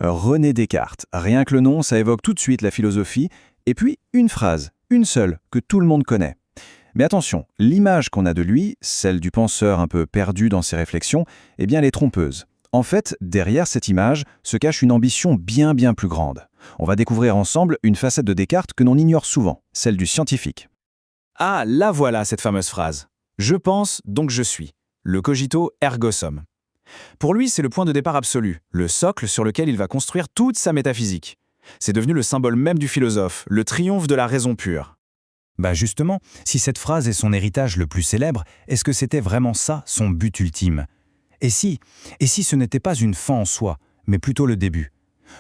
René Descartes, rien que le nom, ça évoque tout de suite la philosophie, et puis une phrase, une seule, que tout le monde connaît. Mais attention, l'image qu'on a de lui, celle du penseur un peu perdu dans ses réflexions, eh bien elle est trompeuse. En fait, derrière cette image se cache une ambition bien plus grande. On va découvrir ensemble une facette de Descartes que l'on ignore souvent, celle du scientifique. Ah, là voilà cette fameuse phrase. Je pense, donc je suis. Le cogito ergo sum. Pour lui, c'est le point de départ absolu, le socle sur lequel il va construire toute sa métaphysique. C'est devenu le symbole même du philosophe, le triomphe de la raison pure. Bah justement, si cette phrase est son héritage le plus célèbre, est-ce que c'était vraiment ça, son but ultime? Et si ce n'était pas une fin en soi, mais plutôt le début?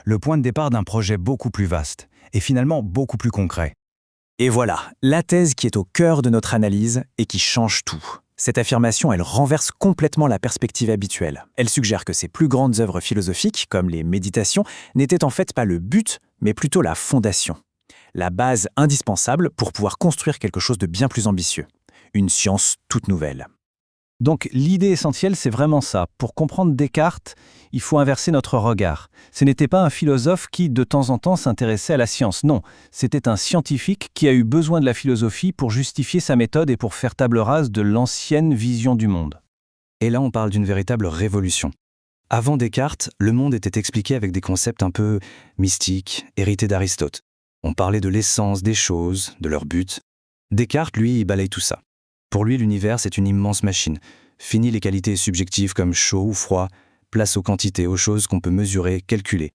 Le point de départ d'un projet beaucoup plus vaste, et finalement beaucoup plus concret. Et voilà, la thèse qui est au cœur de notre analyse et qui change tout. Cette affirmation, elle renverse complètement la perspective habituelle. Elle suggère que ces plus grandes œuvres philosophiques, comme les méditations, n'étaient en fait pas le but, mais plutôt la fondation. La base indispensable pour pouvoir construire quelque chose de bien plus ambitieux. Une science toute nouvelle. Donc l'idée essentielle, c'est vraiment ça. Pour comprendre Descartes, il faut inverser notre regard. Ce n'était pas un philosophe qui, de temps en temps, s'intéressait à la science. Non, c'était un scientifique qui a eu besoin de la philosophie pour justifier sa méthode et pour faire table rase de l'ancienne vision du monde. Et là, on parle d'une véritable révolution. Avant Descartes, le monde était expliqué avec des concepts un peu mystiques, hérités d'Aristote. On parlait de l'essence des choses, de leur but. Descartes, lui, il balaye tout ça. Pour lui, l'univers, c'est une immense machine. Fini les qualités subjectives comme chaud ou froid, place aux quantités, aux choses qu'on peut mesurer, calculer.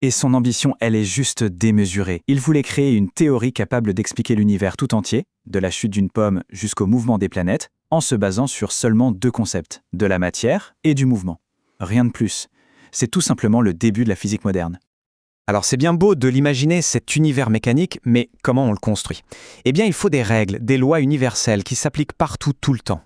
Et son ambition, elle est juste démesurée. Il voulait créer une théorie capable d'expliquer l'univers tout entier, de la chute d'une pomme jusqu'au mouvement des planètes, en se basant sur seulement deux concepts, de la matière et du mouvement. Rien de plus. C'est tout simplement le début de la physique moderne. Alors c'est bien beau de l'imaginer, cet univers mécanique, mais comment on le construit? Eh bien il faut des règles, des lois universelles qui s'appliquent partout tout le temps.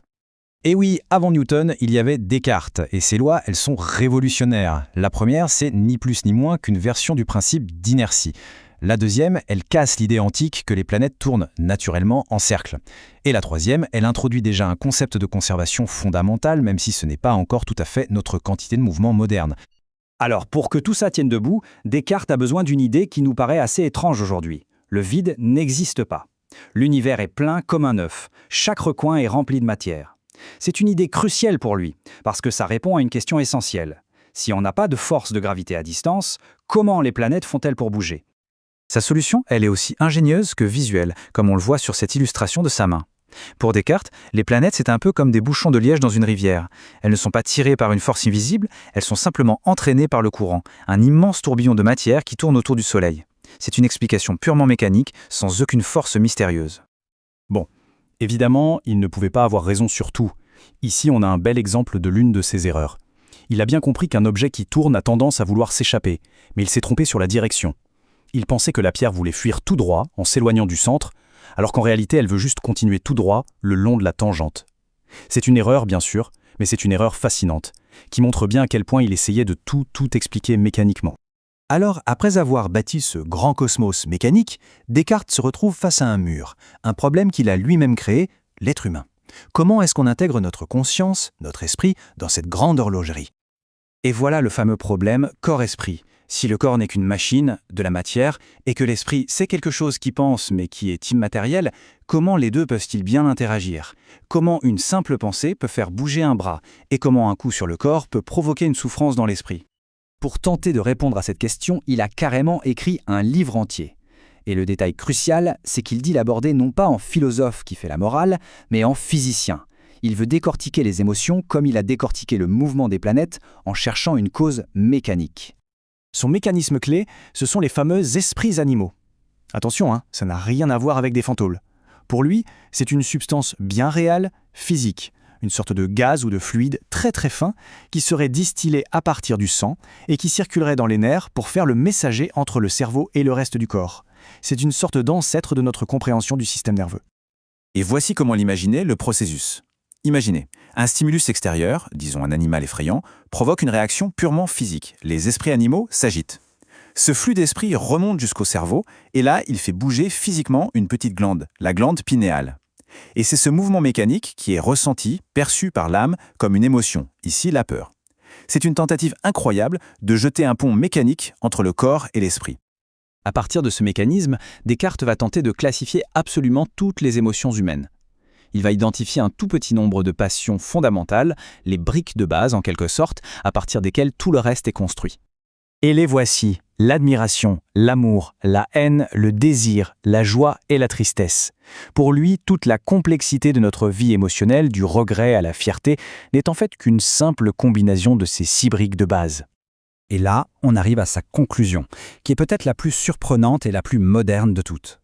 Et oui, avant Newton, il y avait Descartes, et ces lois, elles sont révolutionnaires. La première, c'est ni plus ni moins qu'une version du principe d'inertie. La deuxième, elle casse l'idée antique que les planètes tournent naturellement en cercle. Et la troisième, elle introduit déjà un concept de conservation fondamental, même si ce n'est pas encore tout à fait notre quantité de mouvement moderne. Alors, pour que tout ça tienne debout, Descartes a besoin d'une idée qui nous paraît assez étrange aujourd'hui. Le vide n'existe pas. L'univers est plein comme un œuf. Chaque recoin est rempli de matière. C'est une idée cruciale pour lui, parce que ça répond à une question essentielle. Si on n'a pas de force de gravité à distance, comment les planètes font-elles pour bouger? Sa solution, elle est aussi ingénieuse que visuelle, comme on le voit sur cette illustration de sa main. Pour Descartes, les planètes, c'est un peu comme des bouchons de liège dans une rivière. Elles ne sont pas tirées par une force invisible, elles sont simplement entraînées par le courant, un immense tourbillon de matière qui tourne autour du Soleil. C'est une explication purement mécanique, sans aucune force mystérieuse. Bon, évidemment, il ne pouvait pas avoir raison sur tout. Ici, on a un bel exemple de l'une de ses erreurs. Il a bien compris qu'un objet qui tourne a tendance à vouloir s'échapper, mais il s'est trompé sur la direction. Il pensait que la pierre voulait fuir tout droit, en s'éloignant du centre, alors qu'en réalité, elle veut juste continuer tout droit le long de la tangente. C'est une erreur, bien sûr, mais c'est une erreur fascinante, qui montre bien à quel point il essayait de tout expliquer mécaniquement. Alors, après avoir bâti ce grand cosmos mécanique, Descartes se retrouve face à un mur, un problème qu'il a lui-même créé, l'être humain. Comment est-ce qu'on intègre notre conscience, notre esprit, dans cette grande horlogerie? Et voilà le fameux problème corps-esprit. Si le corps n'est qu'une machine, de la matière, et que l'esprit c'est quelque chose qui pense mais qui est immatériel, comment les deux peuvent-ils bien interagir? Comment une simple pensée peut faire bouger un bras? Et comment un coup sur le corps peut provoquer une souffrance dans l'esprit? Pour tenter de répondre à cette question, il a carrément écrit un livre entier. Et le détail crucial, c'est qu'il dit l'aborder non pas en philosophe qui fait la morale, mais en physicien. Il veut décortiquer les émotions comme il a décortiqué le mouvement des planètes en cherchant une cause mécanique. Son mécanisme clé, ce sont les fameux esprits animaux. Attention, ça n'a rien à voir avec des fantômes. Pour lui, c'est une substance bien réelle, physique, une sorte de gaz ou de fluide très fin qui serait distillé à partir du sang et qui circulerait dans les nerfs pour faire le messager entre le cerveau et le reste du corps. C'est une sorte d'ancêtre de notre compréhension du système nerveux. Et voici comment l'imaginer, le processus. Imaginez, un stimulus extérieur, disons un animal effrayant, provoque une réaction purement physique. Les esprits animaux s'agitent. Ce flux d'esprit remonte jusqu'au cerveau, et là, il fait bouger physiquement une petite glande, la glande pinéale. Et c'est ce mouvement mécanique qui est ressenti, perçu par l'âme comme une émotion, ici la peur. C'est une tentative incroyable de jeter un pont mécanique entre le corps et l'esprit. À partir de ce mécanisme, Descartes va tenter de classifier absolument toutes les émotions humaines. Il va identifier un tout petit nombre de passions fondamentales, les briques de base en quelque sorte, à partir desquelles tout le reste est construit. Et les voici, l'admiration, l'amour, la haine, le désir, la joie et la tristesse. Pour lui, toute la complexité de notre vie émotionnelle, du regret à la fierté, n'est en fait qu'une simple combinaison de ces 6 briques de base. Et là, on arrive à sa conclusion, qui est peut-être la plus surprenante et la plus moderne de toutes.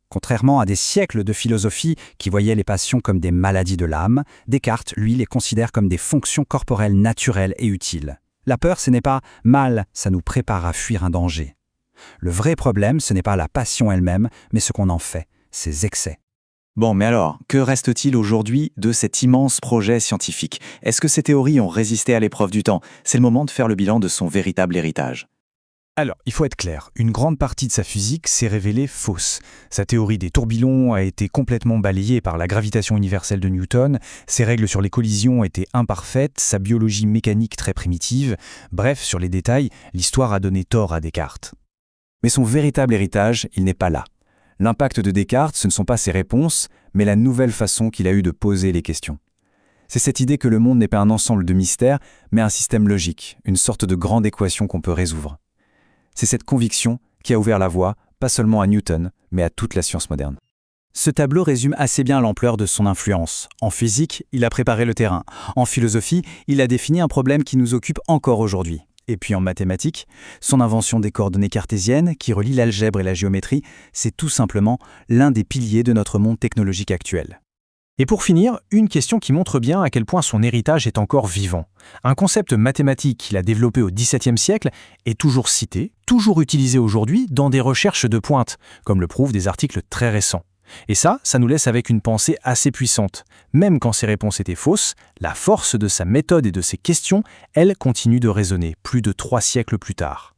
Contrairement à des siècles de philosophie qui voyaient les passions comme des maladies de l'âme, Descartes, lui, les considère comme des fonctions corporelles naturelles et utiles. La peur, ce n'est pas mal, ça nous prépare à fuir un danger. Le vrai problème, ce n'est pas la passion elle-même, mais ce qu'on en fait, ses excès. Bon, mais alors, que reste-t-il aujourd'hui de cet immense projet scientifique? Est-ce que ces théories ont résisté à l'épreuve du temps? C'est le moment de faire le bilan de son véritable héritage. Alors, il faut être clair, une grande partie de sa physique s'est révélée fausse. Sa théorie des tourbillons a été complètement balayée par la gravitation universelle de Newton, ses règles sur les collisions étaient imparfaites, sa biologie mécanique très primitive. Bref, sur les détails, l'histoire a donné tort à Descartes. Mais son véritable héritage, il n'est pas là. L'impact de Descartes, ce ne sont pas ses réponses, mais la nouvelle façon qu'il a eue de poser les questions. C'est cette idée que le monde n'est pas un ensemble de mystères, mais un système logique, une sorte de grande équation qu'on peut résoudre. C'est cette conviction qui a ouvert la voie, pas seulement à Newton, mais à toute la science moderne. Ce tableau résume assez bien l'ampleur de son influence. En physique, il a préparé le terrain. En philosophie, il a défini un problème qui nous occupe encore aujourd'hui. Et puis en mathématiques, son invention des coordonnées cartésiennes, qui relie l'algèbre et la géométrie, c'est tout simplement l'un des piliers de notre monde technologique actuel. Et pour finir, une question qui montre bien à quel point son héritage est encore vivant. Un concept mathématique qu'il a développé au XVIIe siècle est toujours cité, toujours utilisé aujourd'hui dans des recherches de pointe, comme le prouvent des articles très récents. Et ça nous laisse avec une pensée assez puissante. Même quand ses réponses étaient fausses, la force de sa méthode et de ses questions, elle continue de résonner plus de 3 siècles plus tard.